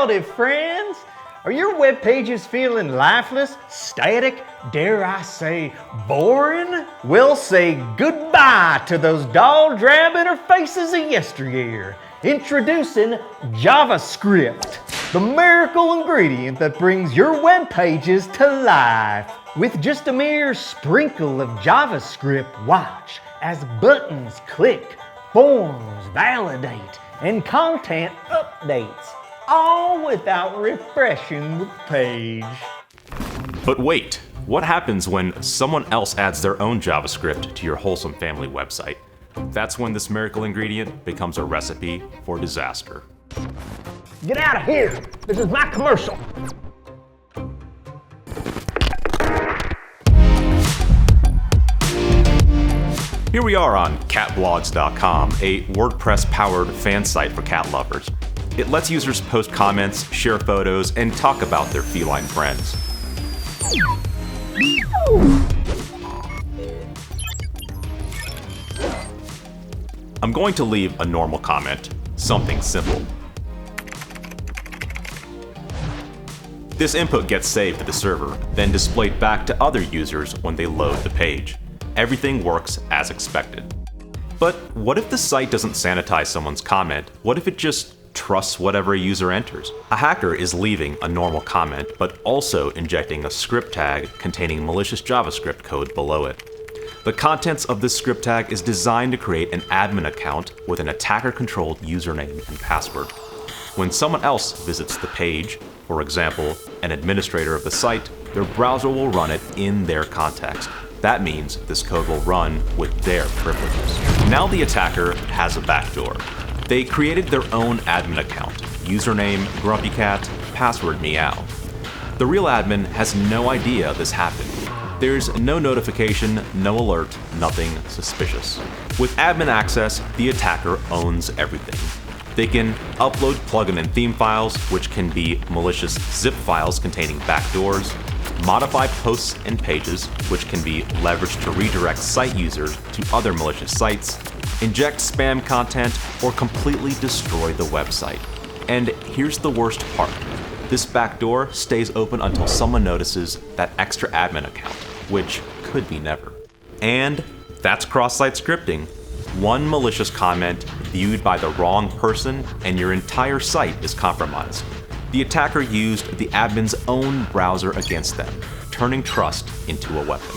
howdy, friends! Are your web pages feeling lifeless, static, dare I say, boring? We'll say goodbye to those dull-drab interfaces of yesteryear. Introducing JavaScript, the miracle ingredient that brings your web pages to life. With just a mere sprinkle of JavaScript, watch as buttons click, forms validate, and content updates, all without refreshing the page. But wait, what happens when someone else adds their own JavaScript to your wholesome family website? That's when this miracle ingredient becomes a recipe for disaster. Get out of here! This is my commercial! Here we are on catblogs.com, a WordPress-powered fan site for cat lovers. It lets users post comments, share photos, and talk about their feline friends. I'm going to leave a normal comment, something simple. This input gets saved to the server, then displayed back to other users when they load the page. Everything works as expected. But what if the site doesn't sanitize someone's comment? What if it just trusts whatever a user enters? A hacker is leaving a normal comment, but also injecting a script tag containing malicious JavaScript code below it. The contents of this script tag is designed to create an admin account with an attacker-controlled username and password. When someone else visits the page, for example, an administrator of the site, their browser will run it in their context. That means this code will run with their privileges. Now the attacker has a backdoor. They created their own admin account, username grumpycat, password meow. The real admin has no idea this happened. There's no notification, no alert, nothing suspicious. With admin access, the attacker owns everything. They can upload plugin and theme files, which can be malicious zip files containing backdoors, modify posts and pages, which can be leveraged to redirect site users to other malicious sites, inject spam content, or completely destroy the website. And here's the worst part. This backdoor stays open until someone notices that extra admin account, which could be never. And that's cross-site scripting. One malicious comment viewed by the wrong person and your entire site is compromised. The attacker used the admin's own browser against them, turning trust into a weapon.